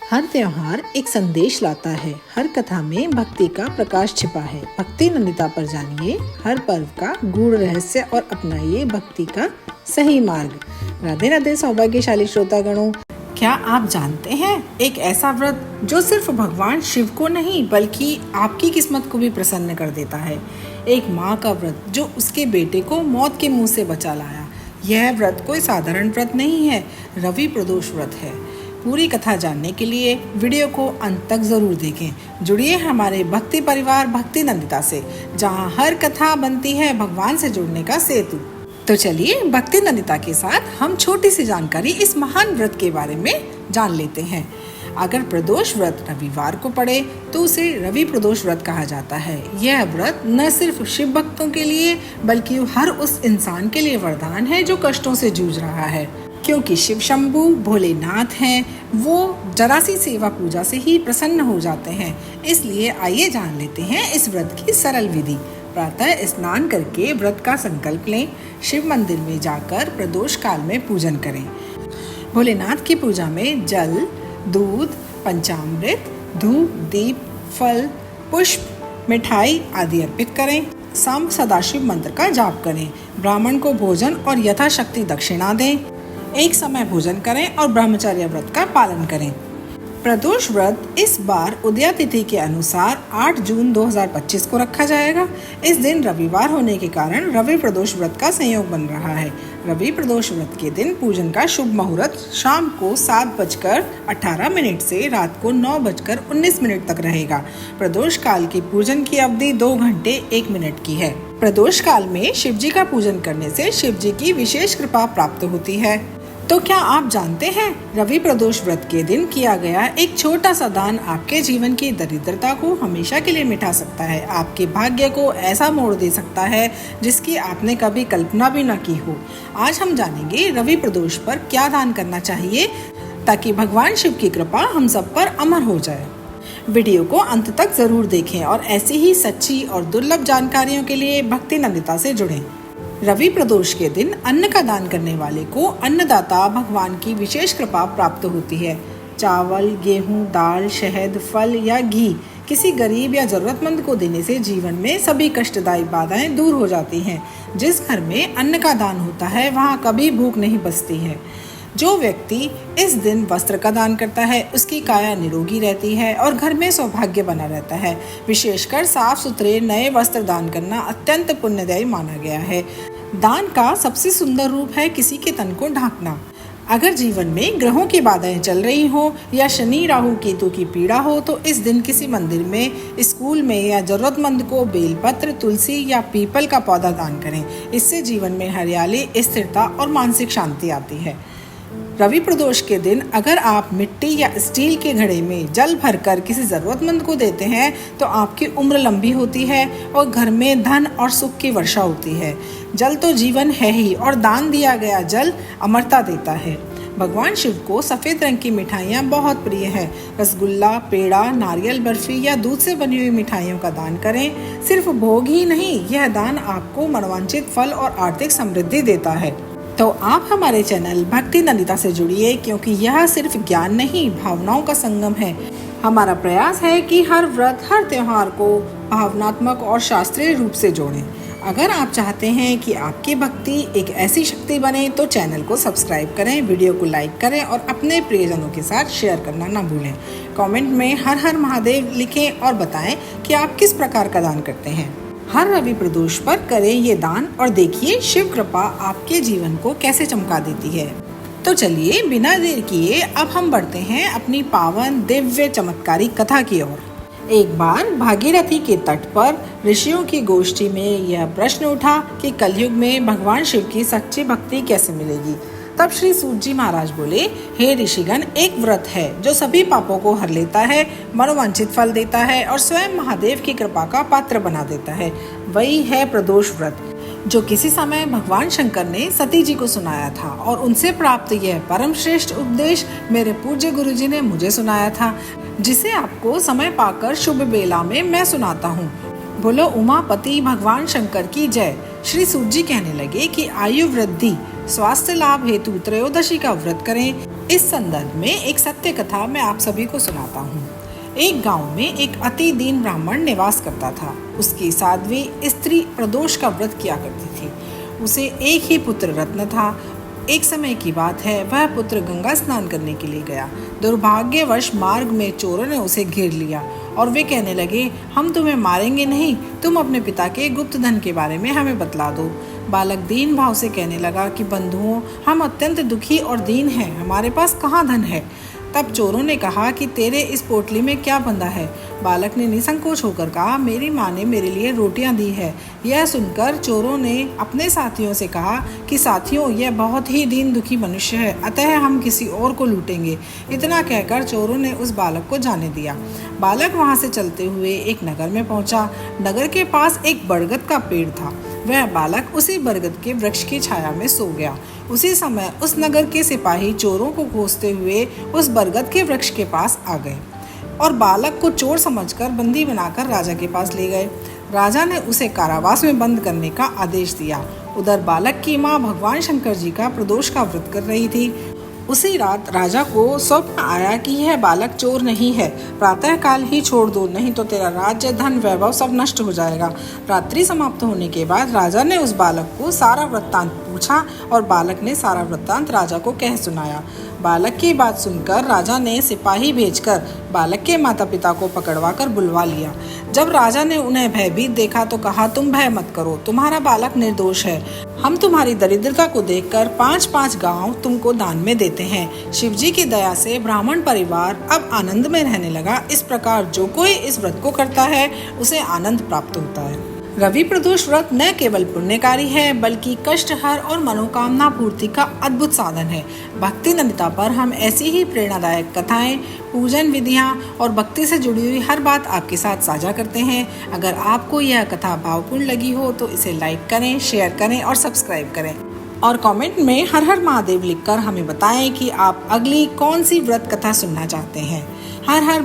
हर त्योहार एक संदेश लाता है। हर कथा में भक्ति का प्रकाश छिपा है। भक्ति नंदिता पर जानिए हर पर्व का गूढ़ रहस्य और अपनाइए भक्ति का सही मार्ग। राधे राधे सौभाग्यशाली श्रोतागणों, क्या आप जानते हैं एक ऐसा व्रत जो सिर्फ भगवान शिव को नहीं बल्कि आपकी किस्मत को भी प्रसन्न कर देता है। एक माँ का व्रत जो उसके बेटे को मौत के मुंह से बचा लाया। यह व्रत कोई साधारण व्रत नहीं है, रवि प्रदोष व्रत है। पूरी कथा जानने के लिए वीडियो को अंत तक जरूर देखें। जुड़िए हमारे भक्ति परिवार भक्ति नंदिता से, जहां हर कथा बनती है भगवान से जुड़ने का सेतु। तो चलिए भक्ति नंदिता के साथ हम छोटी सी जानकारी इस महान व्रत के बारे में जान लेते हैं। अगर प्रदोष व्रत रविवार को पड़े तो उसे रवि प्रदोष व्रत कहा जाता है। यह व्रत न सिर्फ शिव भक्तों के लिए बल्कि हर उस इंसान के लिए वरदान है जो कष्टों से जूझ रहा है। क्योंकि शिव शंभु भोलेनाथ हैं, वो जरा सी सेवा पूजा से ही प्रसन्न हो जाते हैं। इसलिए आइए जान लेते हैं इस व्रत की सरल विधि। प्रातः स्नान करके व्रत का संकल्प लें। शिव मंदिर में जाकर प्रदोष काल में पूजन करें। भोलेनाथ की पूजा में जल, दूध, पंचामृत, धूप, दीप, फल, पुष्प, मिठाई आदि अर्पित करें। सांब सदाशिव मंत्र का जाप करें। ब्राह्मण को भोजन और यथाशक्ति दक्षिणा दें। एक समय भोजन करें और ब्रह्मचर्य व्रत का पालन करें। प्रदोष व्रत इस बार उदया तिथि के अनुसार 8 जून 2025 को रखा जाएगा। इस दिन रविवार होने के कारण रवि प्रदोष व्रत का संयोग बन रहा है। रवि प्रदोष व्रत के दिन पूजन का शुभ मुहूर्त शाम को 7:18 से रात को 9:19 तक रहेगा। प्रदोष काल की पूजन की अवधि 2 घंटे 1 मिनट की है। प्रदोष काल में शिव जी का पूजन करने से शिव जी की विशेष कृपा प्राप्त होती है। तो क्या आप जानते हैं रवि प्रदोष व्रत के दिन किया गया एक छोटा सा दान आपके जीवन की दरिद्रता को हमेशा के लिए मिटा सकता है। आपके भाग्य को ऐसा मोड़ दे सकता है जिसकी आपने कभी कल्पना भी न की हो। आज हम जानेंगे रवि प्रदोष पर क्या दान करना चाहिए ताकि भगवान शिव की कृपा हम सब पर अमर हो जाए। वीडियो को अंत तक जरूर देखें और ऐसी ही सच्ची और दुर्लभ जानकारियों के लिए भक्ति नंदिता से जुड़ें। रवि प्रदोष के दिन अन्न का दान करने वाले को अन्नदाता भगवान की विशेष कृपा प्राप्त होती है। चावल, गेहूं, दाल, शहद, फल या घी किसी गरीब या जरूरतमंद को देने से जीवन में सभी कष्टदायी बाधाएं दूर हो जाती हैं। जिस घर में अन्न का दान होता है वहां कभी भूख नहीं बसती है। जो व्यक्ति इस दिन वस्त्र का दान करता है उसकी काया निरोगी रहती है और घर में सौभाग्य बना रहता है। विशेषकर साफ सुथरे नए वस्त्र दान करना अत्यंत पुण्यदायी माना गया है। दान का सबसे सुंदर रूप है किसी के तन को ढांकना। अगर जीवन में ग्रहों की बाधाएं चल रही हो या शनि राहु केतु की पीड़ा हो तो इस दिन किसी मंदिर में, स्कूल में या जरूरतमंद को बेलपत्र, तुलसी या पीपल का पौधा दान करें। इससे जीवन में हरियाली, स्थिरता और मानसिक शांति आती है। रवि प्रदोष के दिन अगर आप मिट्टी या स्टील के घड़े में जल भरकर किसी जरूरतमंद को देते हैं तो आपकी उम्र लंबी होती है और घर में धन और सुख की वर्षा होती है। जल तो जीवन है ही और दान दिया गया जल अमरता देता है। भगवान शिव को सफ़ेद रंग की मिठाइयाँ बहुत प्रिय है। रसगुल्ला, पेड़ा, नारियल बर्फी या दूध से बनी हुई मिठाइयों का दान करें। सिर्फ भोग ही नहीं, यह दान आपको मनोवांछित फल और आर्थिक समृद्धि देता है। तो आप हमारे चैनल भक्ति नंदिता से जुड़िए, क्योंकि यह सिर्फ ज्ञान नहीं भावनाओं का संगम है। हमारा प्रयास है कि हर व्रत, हर त्योहार को भावनात्मक और शास्त्रीय रूप से जोड़ें। अगर आप चाहते हैं कि आपकी भक्ति एक ऐसी शक्ति बने तो चैनल को सब्सक्राइब करें, वीडियो को लाइक करें और अपने प्रियजनों के साथ शेयर करना ना भूलें। कमेंट में हर हर महादेव लिखें और बताएं कि आप किस प्रकार का दान करते हैं। हर रवि प्रदोष पर करें ये दान और देखिए शिव कृपा आपके जीवन को कैसे चमका देती है। तो चलिए बिना देर किए अब हम बढ़ते हैं अपनी पावन दिव्य चमत्कारी कथा की ओर। एक बार भागीरथी के तट पर ऋषियों की गोष्ठी में यह प्रश्न उठा कि कलयुग में भगवान शिव की सच्ची भक्ति कैसे मिलेगी। तब श्री सूत जी महाराज बोले, हे ऋषिगण, एक व्रत है जो सभी पापों को हर लेता है, मनोवांछित फल देता है और स्वयं महादेव की कृपा का पात्र बना देता है। वही है प्रदोष व्रत, जो किसी समय भगवान शंकर ने सती जी को सुनाया था और उनसे प्राप्त यह परम श्रेष्ठ उपदेश मेरे पूज्य गुरुजी ने मुझे सुनाया था, जिसे आपको समय पाकर शुभ बेला में मैं सुनाता हूँ। बोलो उमापति भगवान शंकर की जय। श्री सूत जी कहने लगे कि आयु वृद्धि, स्वास्थ्य लाभ हेतु त्रयोदशी का व्रत करें। इस संदर्भ में एक सत्य कथा मैं आप सभी को सुनाता हूँ। एक गांव में एक अति दीन ब्राह्मण निवास करता था। उसकी साध्वी स्त्री प्रदोष का व्रत किया करती थी। उसे एक ही पुत्र रत्न था। एक समय की बात है, वह पुत्र गंगा स्नान करने के लिए गया। दुर्भाग्यवश मार्ग में चोरों ने उसे घेर लिया और वे कहने लगे, हम तुम्हें मारेंगे नहीं, तुम अपने पिता के गुप्त धन के बारे में हमें बतला दो। बालक दीन भाव से कहने लगा कि बंधुओं, हम अत्यंत दुखी और दीन हैं, हमारे पास कहाँ धन है। तब चोरों ने कहा कि तेरे इस पोटली में क्या बंधा है। बालक ने निसंकोच होकर कहा, मेरी माँ ने मेरे लिए रोटियां दी है। यह सुनकर चोरों ने अपने साथियों से कहा कि साथियों, यह बहुत ही दीन दुखी मनुष्य है, अतः हम किसी और को लूटेंगे। इतना कहकर चोरों ने उस बालक को जाने दिया। बालक वहां से चलते हुए एक नगर में पहुंचा। नगर के पास एक बरगद का पेड़ था। वह बालक उसी बरगद के वृक्ष की छाया में सो गया। उसी समय उस नगर के सिपाही चोरों को खोजते हुए उस बरगद के वृक्ष के पास आ गए और बालक को चोर समझकर बंदी बनाकर राजा के पास ले गए। राजा ने उसे कारावास में बंद करने का आदेश दिया। उधर बालक की माँ भगवान शंकर जी का प्रदोष का व्रत कर रही थी। उसी रात राजा को स्वप्न आया कि यह बालक चोर नहीं है, प्रातः काल ही छोड़ दो, नहीं तो तेरा राज्य, धन, वैभव सब नष्ट हो जाएगा। रात्रि समाप्त होने के बाद राजा ने उस बालक को सारा वृत्तांत पूछा और बालक ने सारा वृत्तांत राजा को कह सुनाया। बालक की बात सुनकर राजा ने सिपाही भेजकर बालक के माता पिता को पकड़वा कर बुलवा लिया। जब राजा ने उन्हें भयभीत देखा तो कहा, तुम भय मत करो, तुम्हारा बालक निर्दोष है। हम तुम्हारी दरिद्रता को देखकर 5-5 गांव तुमको दान में देते हैं। शिवजी की दया से ब्राह्मण परिवार अब आनंद में रहने लगा। इस प्रकार जो कोई इस व्रत को करता है उसे आनंद प्राप्त होता है। रवि प्रदोष व्रत न केवल पुण्यकारी है बल्कि कष्टहर और मनोकामना पूर्ति का अद्भुत साधन है। भक्ति नंदिता पर हम ऐसी ही प्रेरणादायक कथाएं, पूजन विधियां और भक्ति से जुड़ी हुई हर बात आपके साथ साझा करते हैं। अगर आपको यह कथा भावपूर्ण लगी हो तो इसे लाइक करें, शेयर करें और सब्सक्राइब करें और कमेंट में हर हर महादेव लिखकर हमें बताएं कि आप अगली कौन सी व्रत कथा सुनना चाहते हैं। हर हर